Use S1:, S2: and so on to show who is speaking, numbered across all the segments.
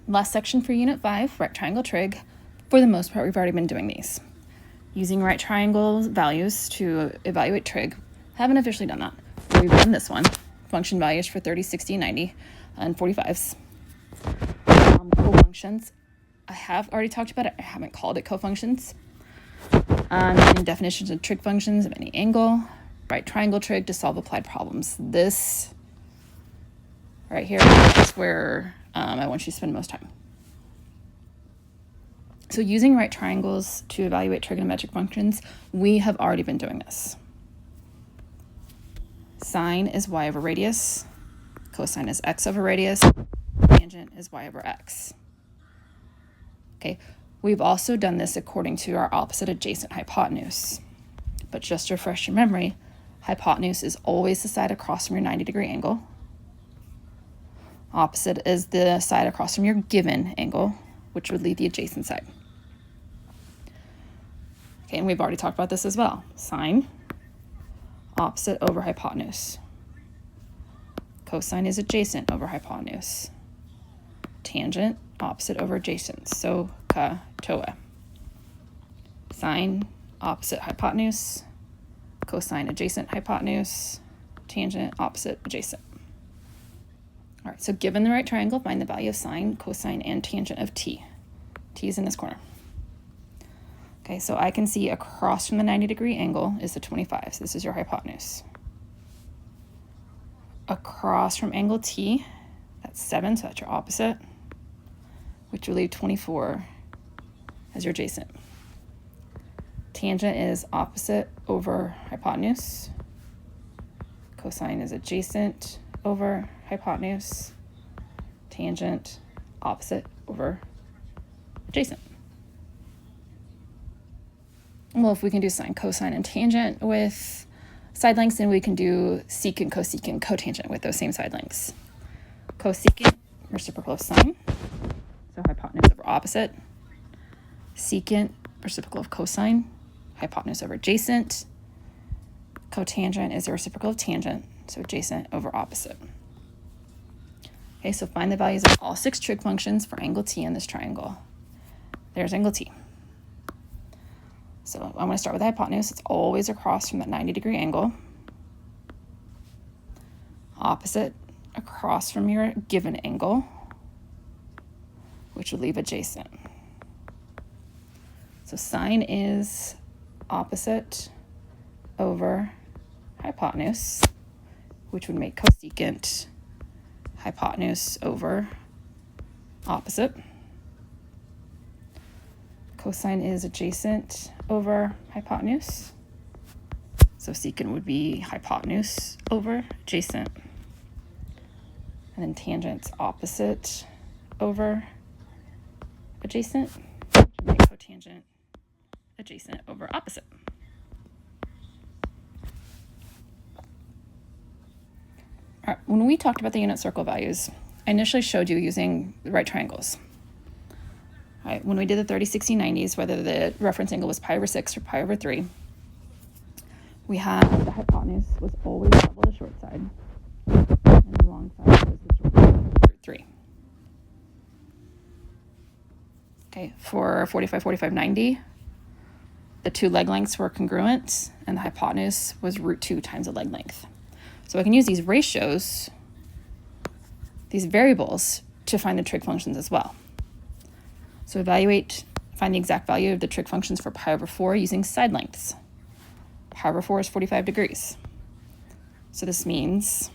S1: Last section for Unit 5, right triangle trig. For the most part, we've already been doing these. Using right triangle values to evaluate trig. Haven't officially done that. We've done this one. Function values for 30, 60, 90, and 45s. Co-functions. I have already talked about it. I haven't called it co-functions. And definitions of trig functions of any angle. Right triangle trig to solve applied problems. This right here is where I want you to spend most time. So using right triangles to evaluate trigonometric functions, we have already been doing this. Sine is y over radius. Cosine is x over radius. Tangent is y over x. Okay, we've also done this according to our opposite adjacent hypotenuse. But just to refresh your memory, hypotenuse is always the side across from your 90-degree angle. Opposite is the side across from your given angle, which would leave the adjacent side. Okay, and we've already talked about this as well. Sine, opposite over hypotenuse. Cosine is adjacent over hypotenuse. Tangent, opposite over adjacent. So, ka, toa. Sine, opposite hypotenuse. Cosine, adjacent hypotenuse. Tangent, opposite adjacent. All right, so given the right triangle, find the value of sine, cosine, and tangent of t. T is in this corner. Okay, so I can see across from the 90-degree angle is the 25. So this is your hypotenuse. Across from angle T, that's 7, so that's your opposite, which will leave 24 as your adjacent. Tangent is opposite over hypotenuse. Cosine is adjacent over hypotenuse. Tangent, opposite over adjacent. Well, if we can do sine, cosine, and tangent with side lengths, then we can do secant, cosecant, cotangent with those same side lengths. Cosecant, reciprocal of sine, so hypotenuse over opposite. Secant, reciprocal of cosine, hypotenuse over adjacent. Cotangent is the reciprocal of tangent, so adjacent over opposite. Okay, so find the values of all 6 trig functions for angle T in this triangle. There's angle T. So I'm going to start with the hypotenuse. It's always across from that 90-degree angle. Opposite across from your given angle, which would leave adjacent. So sine is opposite over hypotenuse, which would make cosecant hypotenuse over opposite. Cosine is adjacent over hypotenuse. So secant would be hypotenuse over adjacent. And then tangent's opposite over adjacent, which would make cotangent adjacent over opposite. All right, when we talked about the unit circle values, I initially showed you using the right triangles. All right, when we did the 30, 60, 90s, whether the reference angle was pi over 6 or pi over 3, we had the hypotenuse was always double the short side, and the long side was the short side of root 3. Okay, for 45, 45, 90, the 2 leg lengths were congruent, and the hypotenuse was root 2 times the leg length. So I can use these ratios, these variables, to find the trig functions as well. So find the exact value of the trig functions for pi over 4 using side lengths. Pi over 4 is 45 degrees. So this means,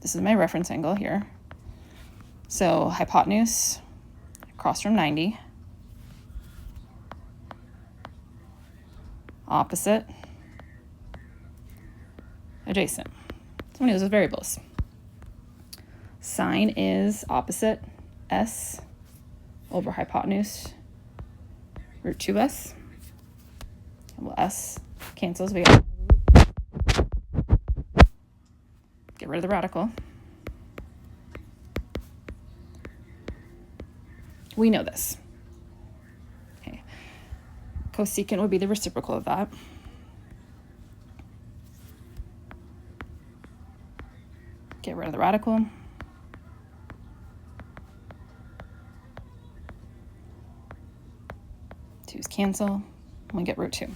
S1: this is my reference angle here. So hypotenuse across from 90, opposite, adjacent. So I'm going to use those variables. Sine is opposite s over hypotenuse root 2s. Well, s cancels. We get rid of the radical. We know this. Okay. Cosecant would be the reciprocal of that. Get rid of the radical. 2's cancel. We get root 2.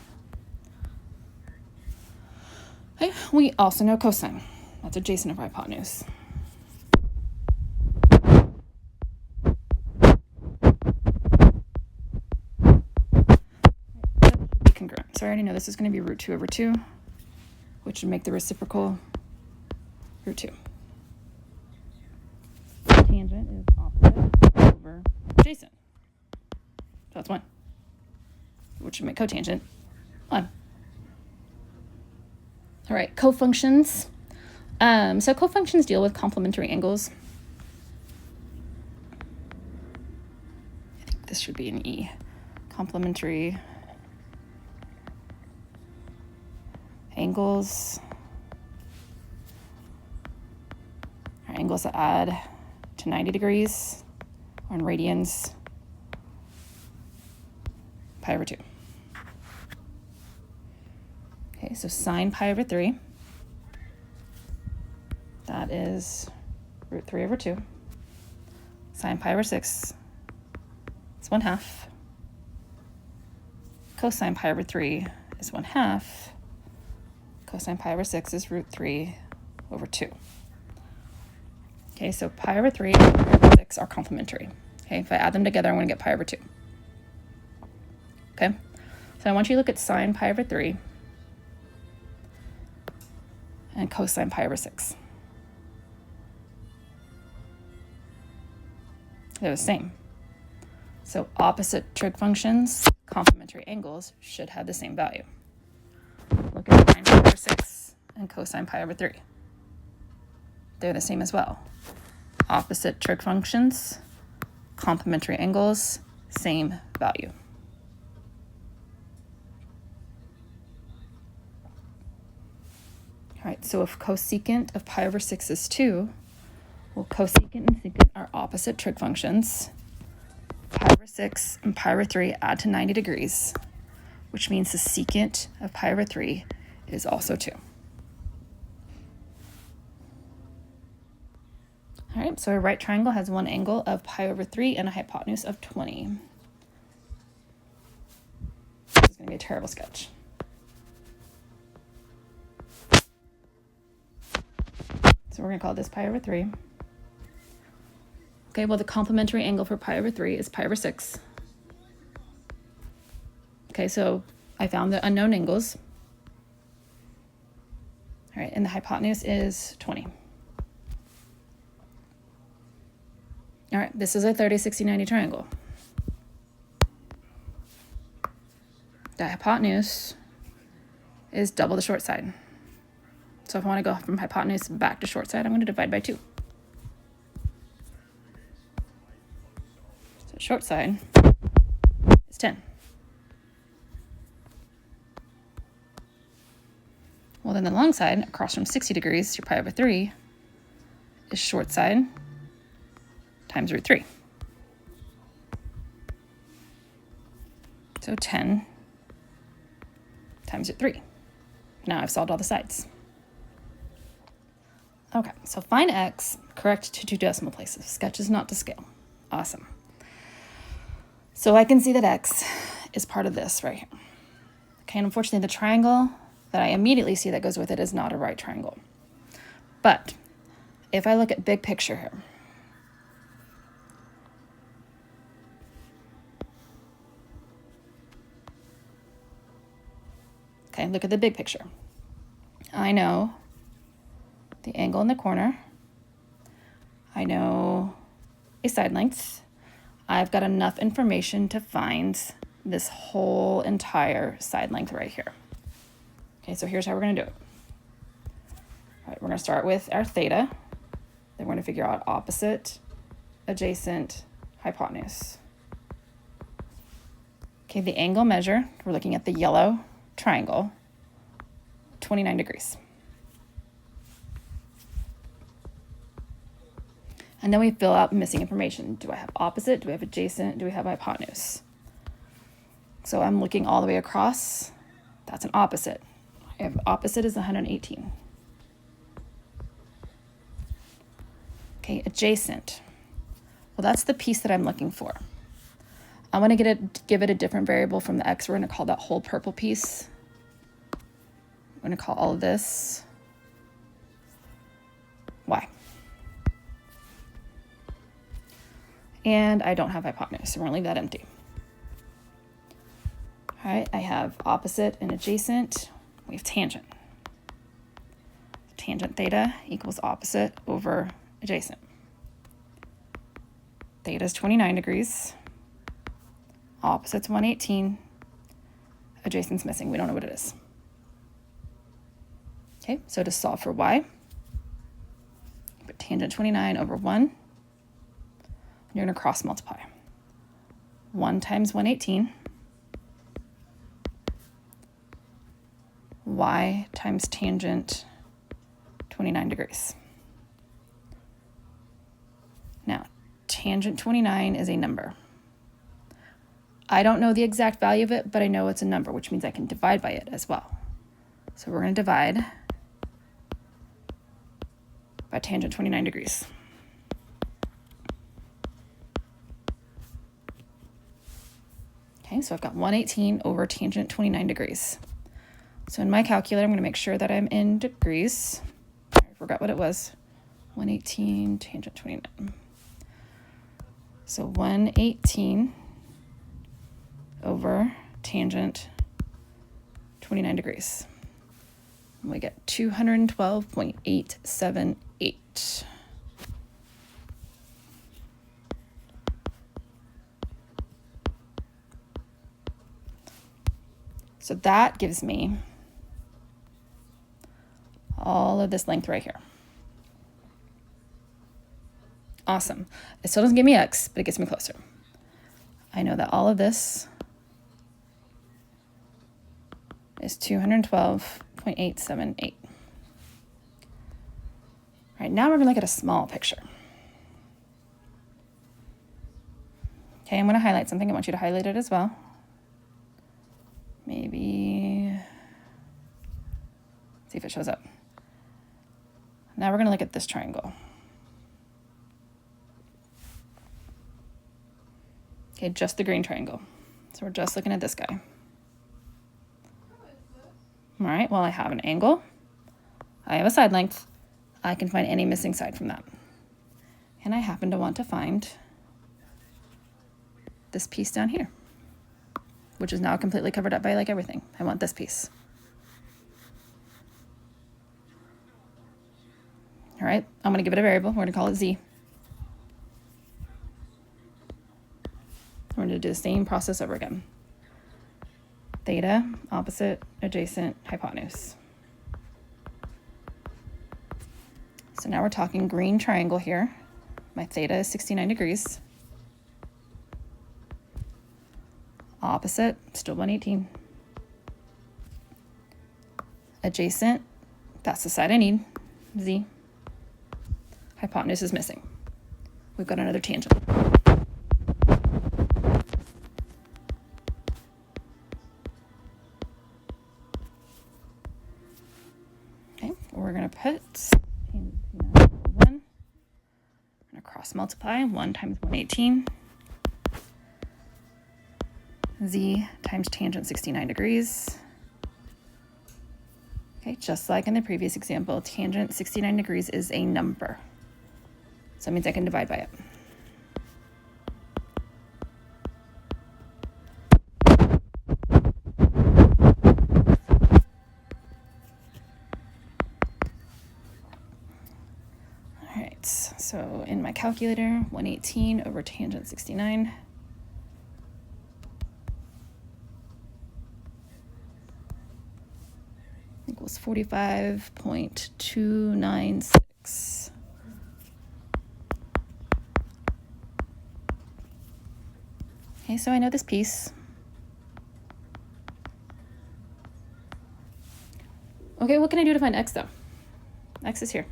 S1: Okay, we also know cosine. That's adjacent of hypotenuse. Be congruent. So I already know this is going to be root 2 over 2, which would make the reciprocal root 2. Tangent is opposite over adjacent. So that's 1, which would make cotangent 1. All right, cofunctions. So cofunctions deal with complementary angles. I think this should be an E. Complementary angles. Or angles that add to 90 degrees, or in radians, pi over 2. Okay, so sine pi over 3, that is root 3 over 2. Sine pi over 6 is 1/2. Cosine pi over 3 is 1/2. Cosine pi over 6 is root 3 over 2. Okay, so pi over 3 and pi over 6 are complementary. Okay, if I add them together, I'm going to get pi over 2. Okay, so I want you to look at sine pi over 3 and cosine pi over 6. They're the same. So opposite trig functions, complementary angles, should have the same value. Look at sine pi over 6 and cosine pi over 3. They're the same as well. Opposite trig functions, complementary angles, same value. All right, so if cosecant of pi over 6 is 2, well, cosecant and secant are opposite trig functions. Pi over 6 and pi over 3 add to 90 degrees, which means the secant of pi over 3 is also 2. All right, so a right triangle has one angle of pi over 3 and a hypotenuse of 20. This is going to be a terrible sketch. So we're going to call this pi over 3. Okay, well, the complementary angle for pi over 3 is pi over 6. Okay, so I found the unknown angles. All right, and the hypotenuse is 20. All right, this is a 30, 60, 90 triangle. The hypotenuse is double the short side. So if I want to go from hypotenuse back to short side, I'm going to divide by 2. So short side is 10. Well, then the long side, across from 60 degrees, your pi over 3, is short side times root 3. So 10 times root 3. Now I've solved all the sides. Okay, so find x, correct to 2 decimal places. Sketch is not to scale. Awesome. So I can see that x is part of this right here. Okay, and unfortunately the triangle that I immediately see that goes with it is not a right triangle. But if I look at big picture here, okay, look at the big picture. I know the angle in the corner. I know a side length. I've got enough information to find this whole entire side length right here. Okay, so here's how we're going to do it. All right, we're going to start with our theta. Then we're going to figure out opposite, adjacent, hypotenuse. Okay, the angle measure, we're looking at the yellow triangle, 29 degrees. And then we fill out missing information. Do I have opposite? Do we have adjacent? Do we have hypotenuse? So I'm looking all the way across. That's an opposite. I have opposite is 118. Okay, adjacent. Well, that's the piece that I'm looking for. I want to give it a different variable from the x. We're going to call that whole purple piece. I'm going to call all of this y. And I don't have hypotenuse, so we're going to leave that empty. All right, I have opposite and adjacent. We have tangent. Tangent theta equals opposite over adjacent. Theta is 29 degrees. Opposite's 118. Adjacent's missing. We don't know what it is. Okay, so to solve for y, put tangent 29 over 1. You're going to cross multiply. 1 times 118. Y times tangent 29 degrees. Now, tangent 29 is a number. I don't know the exact value of it, but I know it's a number, which means I can divide by it as well. So we're going to divide by tangent 29 degrees. Okay, so I've got 118 over tangent 29 degrees. So in my calculator, I'm going to make sure that I'm in degrees. I forgot what it was. 118 tangent 29. So 118 over tangent 29 degrees. And we get 212.878. So that gives me all of this length right here. Awesome. It still doesn't give me x, but it gets me closer. I know that all of this is 212.878. All right, now we're going to look at a small picture. Okay, I'm going to highlight something. I want you to highlight it as well. Maybe see if it shows up. Now we're going to look at this triangle. Okay, just the green triangle. So we're just looking at this guy. All right, well, I have an angle. I have a side length. I can find any missing side from that. And I happen to want to find this piece down here, which is now completely covered up by like everything. I want this piece. All right, I'm going to give it a variable. We're going to call it z. We're going to do the same process over again. Theta, opposite, adjacent, hypotenuse. So now we're talking green triangle here. My theta is 69 degrees. Opposite, still 118. Adjacent, that's the side I need, z. Hypotenuse is missing. We've got another tangent. Okay, we're going to put tangent 1. We're going to cross multiply 1 times 118. Z times tangent 69 degrees. Okay, just like in the previous example, tangent 69 degrees is a number. So that means I can divide by it. All right, so in my calculator, 118 over tangent 69. Equals 45.296. Okay, so I know this piece. Okay, what can I do to find x though? X is here.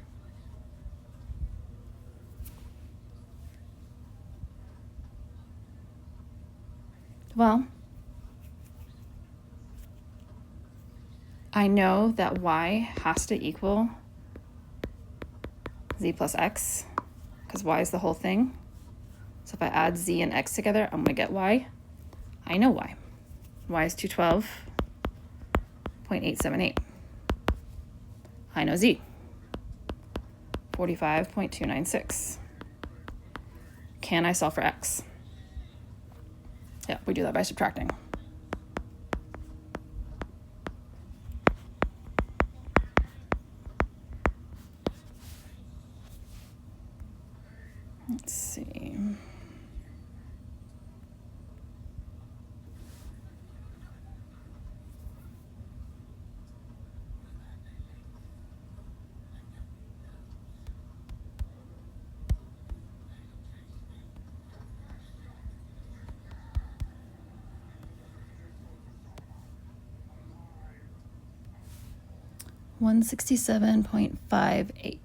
S1: Well, I know that y has to equal z plus x, because y is the whole thing. So if I add z and x together, I'm going to get y. I know y. Y is 212.878. I know z, 45.296. Can I solve for x? Yeah, we do that by subtracting. Let's see. $167.58.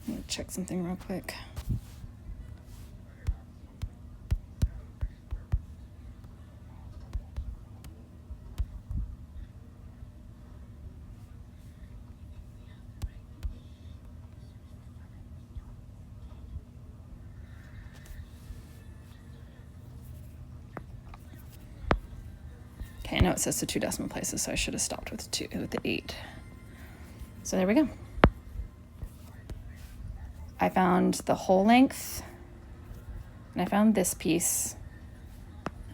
S1: Let me check something real quick. Okay, I know it says the 2 decimal places, so I should have stopped with the 8. So there we go. I found the whole length, and I found this piece,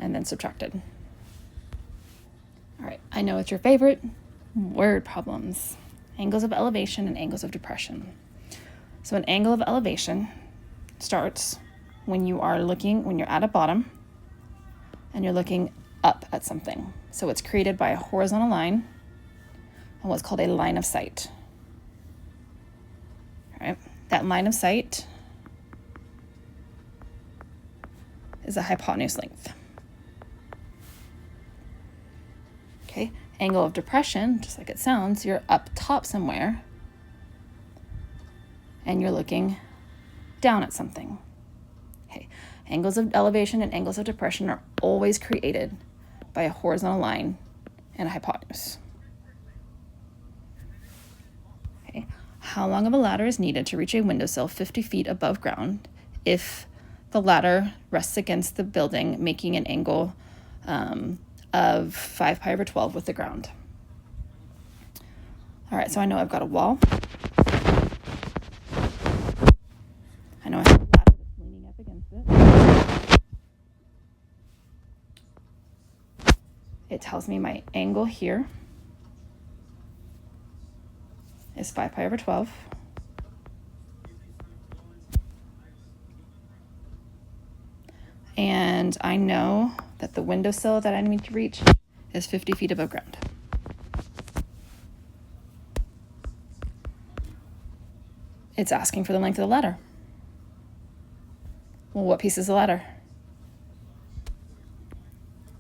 S1: and then subtracted. All right, I know it's your favorite, word problems. Angles of elevation and angles of depression. So an angle of elevation starts when you're at a bottom, and you're looking up at something. So it's created by a horizontal line and what's called a line of sight. All right, that line of sight is a hypotenuse length. Okay, angle of depression, just like it sounds, you're up top somewhere and you're looking down at something. Okay, angles of elevation and angles of depression are always created by a horizontal line and a hypotenuse. Okay, how long of a ladder is needed to reach a windowsill 50 feet above ground if the ladder rests against the building, making an angle of 5 pi over 12 with the ground? All right, so I know I've got a wall. I know I have a ladder that's leaning up against it. It tells me my angle here is 5 pi over 12. And I know that the windowsill that I need to reach is 50 feet above ground. It's asking for the length of the ladder. Well, what piece is the ladder?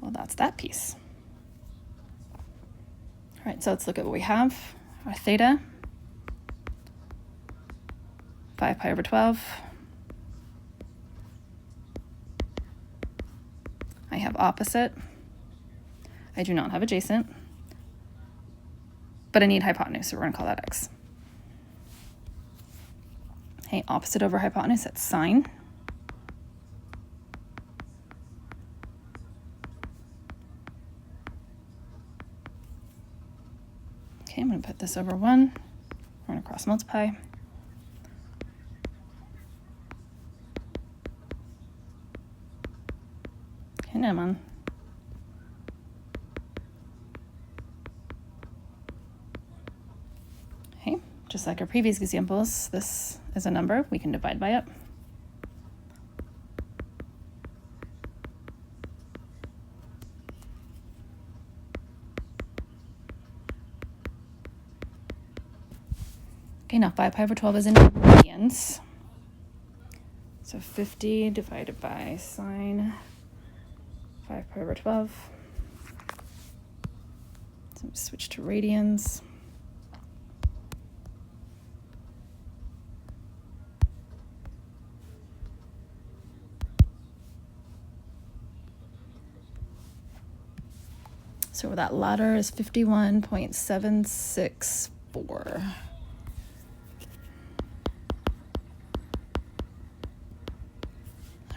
S1: Well, that's that piece. All right, so let's look at what we have. Our theta, 5 pi over 12. I have opposite. I do not have adjacent, but I need hypotenuse, so we're going to call that x. Okay, opposite over hypotenuse, that's sine. Okay, I'm going to put this over 1. We're going to cross multiply. Okay, now I'm on. Okay, just like our previous examples, this is a number we can divide by it. Okay, now 5 pi over 12 is in radians. So 50 divided by sine 5 pi over 12. So switch to radians. So that ladder is 51.764.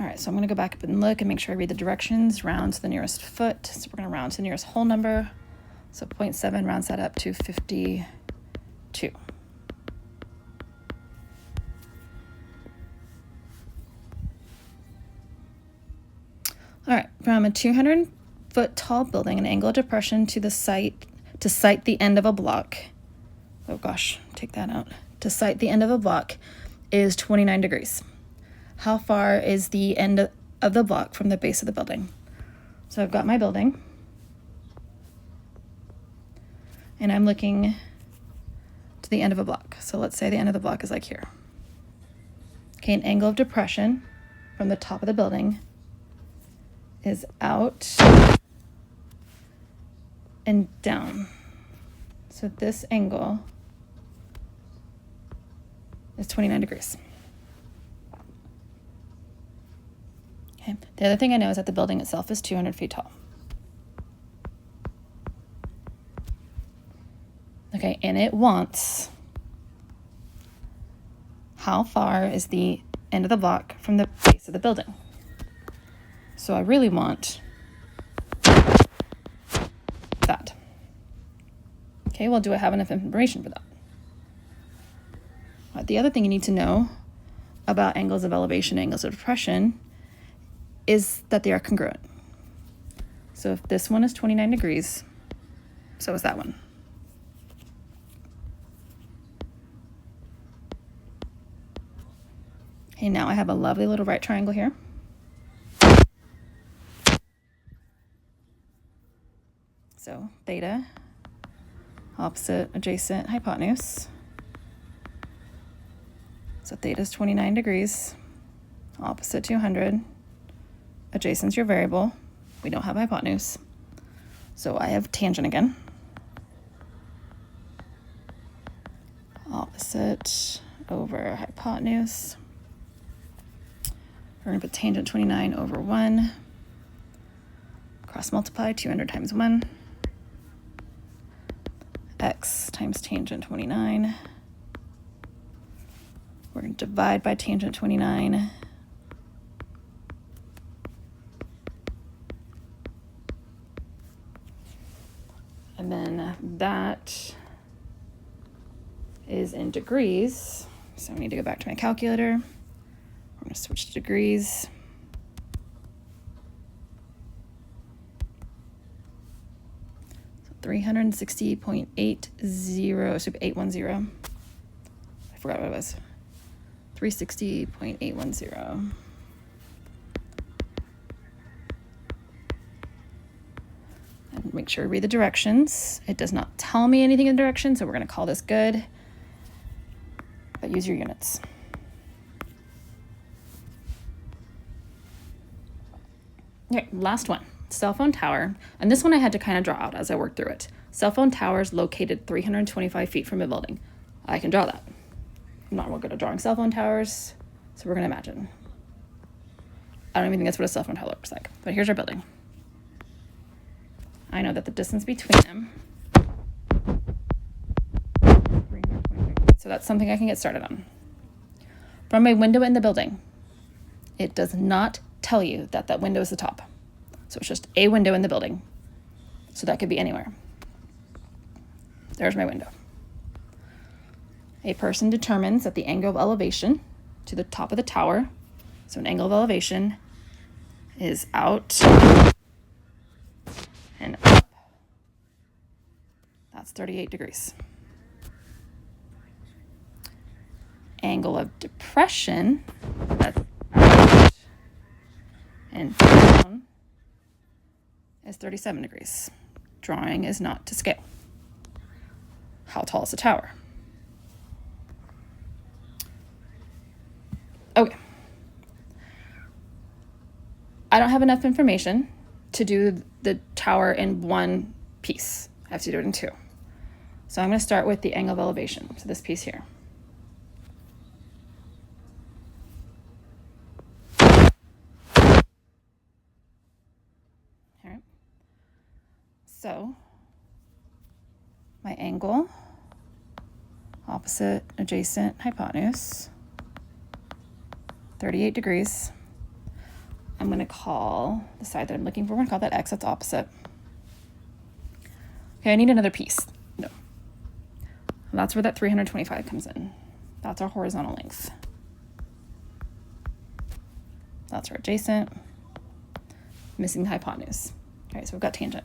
S1: All right, so I'm gonna go back up and look and make sure I read the directions. Round to the nearest foot. So we're gonna round to the nearest whole number. So 0.7 rounds that up to 52. All right, from a 200-foot tall building, an angle of depression to sight the end of a block. Oh gosh, take that out. To sight the end of a block is 29 degrees. How far is the end of the block from the base of the building? So I've got my building, and I'm looking to the end of a block. So let's say the end of the block is like here. Okay, an angle of depression from the top of the building is out and down. So this angle is 29 degrees. Okay. The other thing I know is that the building itself is 200 feet tall. Okay, and it wants how far is the end of the block from the base of the building. So I really want that. Okay, well, do I have enough information for that? The other thing you need to know about angles of elevation, angles of depression, is that they are congruent. So if this one is 29 degrees, so is that one. Okay, now I have a lovely little right triangle here. So theta, opposite, adjacent, hypotenuse. So theta is 29 degrees, opposite 200. Adjacent's your variable. We don't have hypotenuse. So I have tangent again. Opposite over hypotenuse. We're going to put tangent 29 over 1. Cross multiply 200 times 1. X times tangent 29. We're going to divide by tangent 29. And then that is in degrees. So I need to go back to my calculator. We're going to switch to degrees. So 360.80, so 810. I forgot what it was. 360.810. And make sure we read the directions. It does not tell me anything in the directions, so we're going to call this good. But use your units. Okay, last one. Cell phone tower. And this one I had to kind of draw out as I worked through it. Cell phone tower is located 325 feet from a building. I can draw that. I'm not real good at drawing cell phone towers, so we're going to imagine. I don't even think that's what a cell phone tower looks like. But here's our building. I know that the distance between them, 325 feet. So that's something I can get started on. From a window in the building, it does not tell you that that window is the top. So it's just a window in the building. So that could be anywhere. There's my window. A person determines that the angle of elevation to the top of the tower, so an angle of elevation is out and up. That's 38 degrees. Angle of depression, that's out and down, is 37 degrees. Drawing is not to scale. How tall is the tower? Okay. I don't have enough information to do the tower in one piece. I have to do it in two. So I'm going to start with the angle of elevation. So this piece here. All right. So my angle, opposite, adjacent, hypotenuse, 38 degrees. I'm going to call the side that I'm looking for. We're going to call that x. That's opposite. Okay, I need another piece. No. That's where that 325 comes in. That's our horizontal length. That's our adjacent. Missing the hypotenuse. All right, so we've got tangent.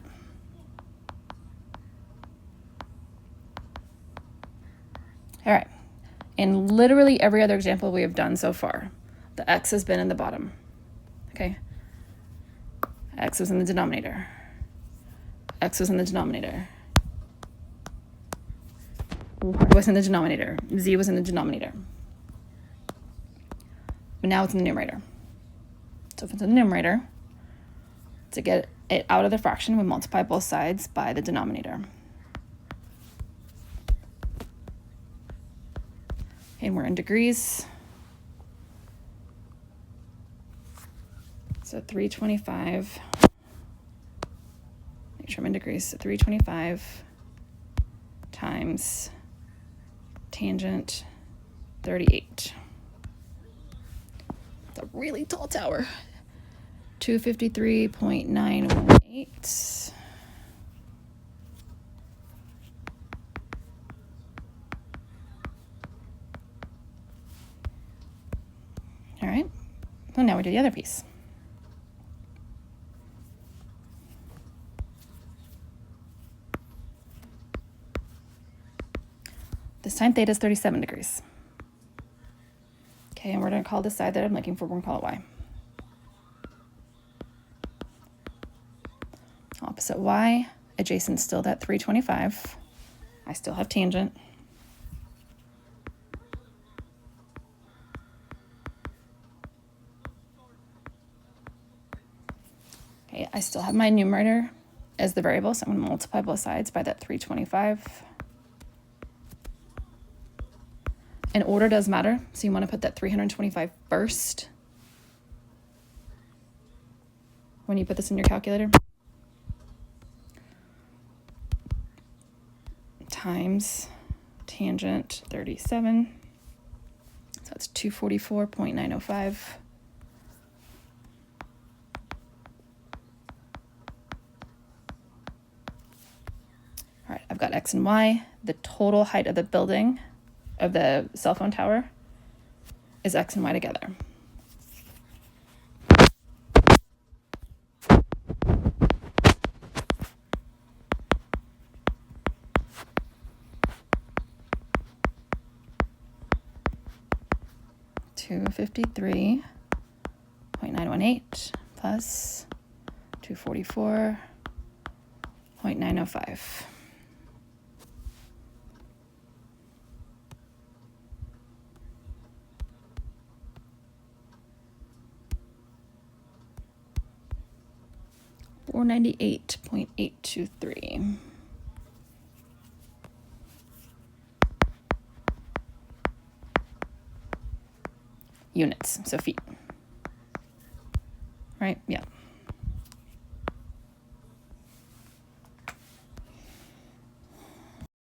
S1: All right, in literally every other example we have done so far, the x has been in the bottom, okay? X was in the denominator. X was in the denominator. Y was in the denominator. Z was in the denominator. But now it's in the numerator. So if it's in the numerator, to get it out of the fraction, we multiply both sides by the denominator. And we're in degrees. So 325, make sure I'm in degrees, so 325 times tangent 38. It's a really tall tower. 253.918. All right, so now we do the other piece. This time theta is 37 degrees. Okay, and we're going to call the side that I'm looking for, we're going to call it y. Opposite y, adjacent still that 325. I still have tangent. Okay, I still have my numerator as the variable, so I'm going to multiply both sides by that 325. And order does matter, so you want to put that 325 first when you put this in your calculator. Times tangent 37, so that's 244.905. All right, I've got x and y. The total height of the building, of the cell phone tower, is x and y together. $253.918 plus 244.905. $498.823. Units, so feet. Right? Yeah.